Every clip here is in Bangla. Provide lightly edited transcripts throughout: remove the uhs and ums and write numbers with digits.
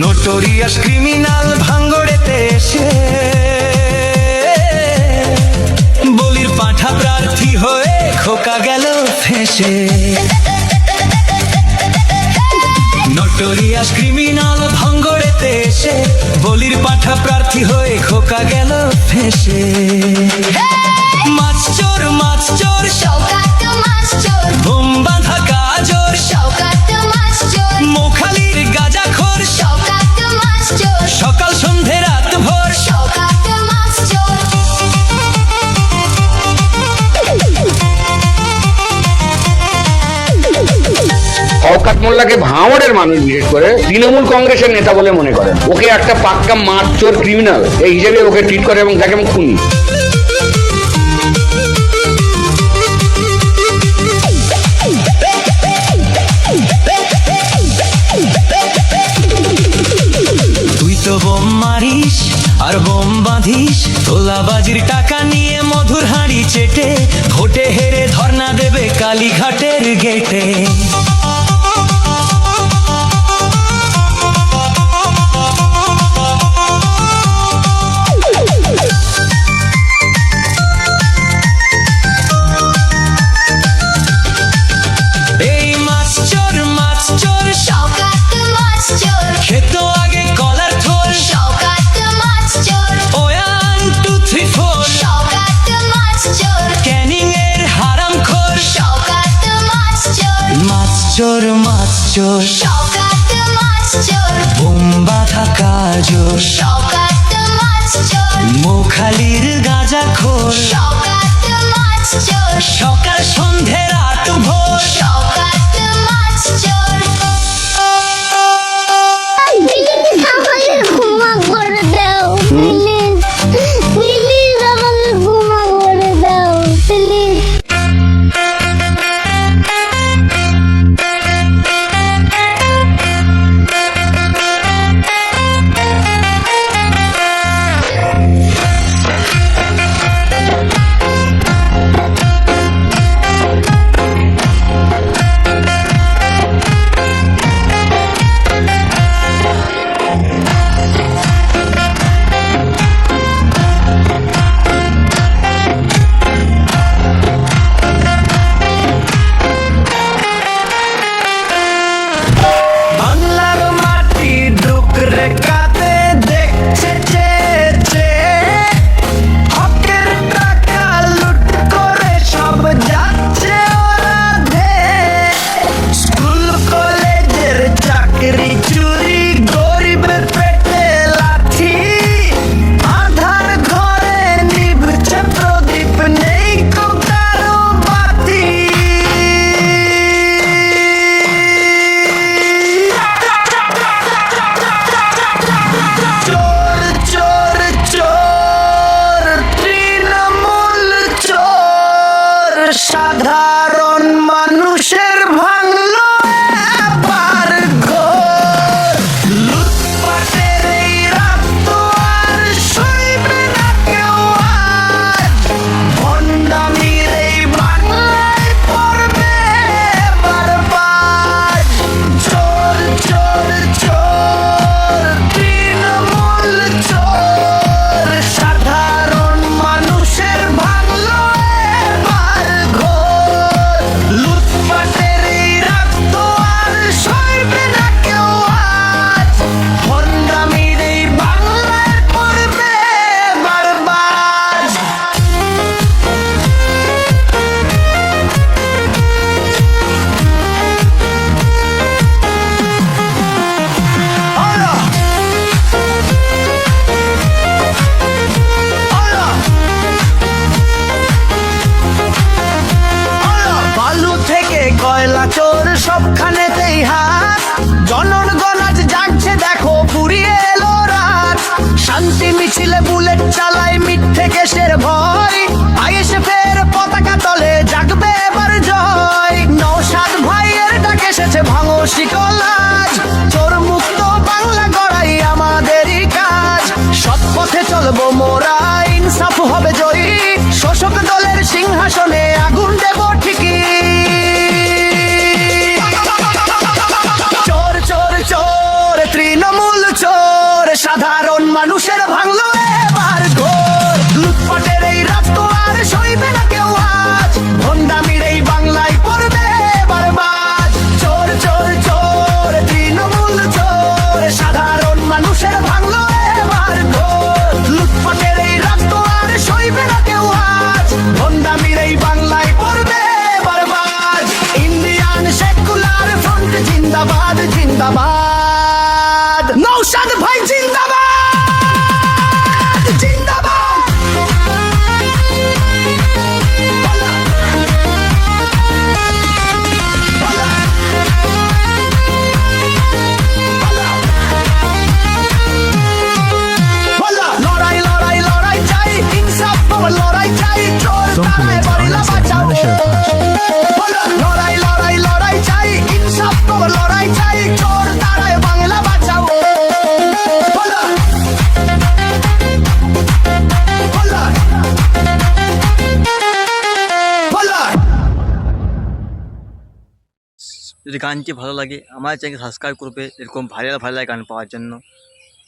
নোটোরিয়াস ক্রিমিনাল ভাঙ্গড়েতে এসে বলির পাঁঠা প্রার্থী হয়ে খোকা গেল ফেঁসে। নোটোরিয়াস ক্রিমিনাল ভাঙ্গড়েতে এসে বলির পাঁঠা প্রার্থী হয়ে খোকা গেল ফেঁসে। মাছ চোর শওকাত মাছ চোর, বোম বাঁধা গাজর শওকাত মাছ চোর, মোখালির গাঁজাখোর শওকাত মাছ চোর, সকাল সন্ধে রাত ভোর শওকাত মাছ চোর। শওকত মোল্লাকে ভাঙড়ের মানুষ বিশেষ করে তৃণমূল কংগ্রেসের নেতা বলে মনে করেন। ওকে একটা পাক্কা মার চোর ক্রিমিনাল এই হিসেবে ওকে ট্রিট করে এবং তাকে খুনি। তুই তো বোম মারিস আর বোম বাঁধিস, তোলাবাজির টাকা নিয়ে মধুর হাঁড়ি চেটে ভোটে হেরে ধর্ণা দেবে কালীঘাটের গেটে। এই মাছ চোর শওকাত মাছ চোর, খেতো আগে কলার থোর। শওকাত মাছ চোর, 1 2 3 4 শওকাত মাছ চোর, ক্যানিং এর হারামখোর। শওকাত মাছ চোর, মাছ চোর শওকাত মাছ চোর, বোম বাঁধা গাজর শওকাত মাছ চোর, মোখালির গাঁজাখোর। শওকাত মাছ চোর, সকাল সন্ধে রাত ভোর শওকাত মাছ চোর। প্লিজ আমাকে ক্ষমা করে দাও, প্লিজ প্লিজ আমাকে ক্ষমা করে দাও, প্লিজ। বাংলার মাটি ডুকরে কাঁদে দেখছে চেয়ে, হকের টাকা লুট করে সব যাচ্ছে ওরাধে। স্কুল কলেজের চাকরি চুরি, গরিবের পেটে লাথি, আধার ঘরে নিভছে প্রদীপ, নেই কো কারো বাতি। চোর চোর চোর তৃণমূল চোর, সাধারণ মানুষের ভাঙলো এবার ঘোর। লুটপাটের এই রাত তো আর সইবে না কেউ আজ, ভণ্ডামির এই বাংলায় পড়বে বরবাদ। চোর চোর চোর তৃণমূল চোর, সাধারণ মানুষের ভাঙলো এবার ঘোর। লুটপাটের এই রাত তো আর সইবে না কেউ আজ, ভণ্ডামির এই বাংলায় পড়বে বরবাদ। বালু থেকে কয়লা চোর সবখানেতেই হাত, জনগণ আজ জাগছে দেখো ফুরিয়ে এলো রাত। শান্তি মিছিলে বুলেট চালায় মিথ্যে কেসের ভয়, আইএসএ ফের পতাকা তলে জাগবে এবার জয়। নওশাদ ভাইয়ের ডাক এসেছে ভাঙো শিকল আজ, চোর মুক্ত বাংলা গড়াই আমাদেরই কাজ। সৎ পথে চলবো মোরা, ইনসাফ হবে জয়ী, শোষক দলের সিংহাসনে আগুন দেব ঠিকই। চোর চোর চোর তৃণমূল চোর সাধারণ মানুষের ভাঙলো এবার ঘোর লুটপাটের এই রাত তো আর সইবে না কেউ আজ ভণ্ডামির এই বাংলায় পড়বে বারবার চোর চোর চোর তৃণমূল চোর সাধারণ মানুষের ভাঙলো এবার ঘোর লুটপাটের এই রাত তো আর সইবে না কেউ আজ ভণ্ডামির এই বাংলায় পড়বে বারবার ইন্ডিয়ান সেকুলার ফ্রন্ট জিন্দাবাদ জিন্দাবাদ নৌশাদ ভাই জিন্দাবাদ জিন্দাবাদ বলা, বলা, বলা, বলা। লড়াই লড়াই লড়াই চাই ইনসাফ পাওয়ার লড়াই চাই চোর তারায় বাড়িলা বাঁচাও বলা, লড়াই লড়াই লড়াই চাই ইনসাফ পাওয়ার লড়াই চাই চোর তারায় বাংলা বাঁচাও বলা, বলা, বলা। যদি গানটি ভালো লাগে আমার চ্যানেল সাবস্ক্রাইব করবে এরকম ভাইরাল ভাইরাল গান পাওয়ার জন্য।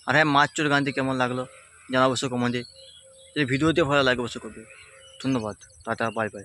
আর হ্যাঁ মাছচোর গানটি কেমন লাগলো জানা অবশ্যই কমেন্টে। যদি ভিডিওতে ভালো লাগে অবশ্যই করবে। ধন্যবাদ, টাটা, বাই বাই।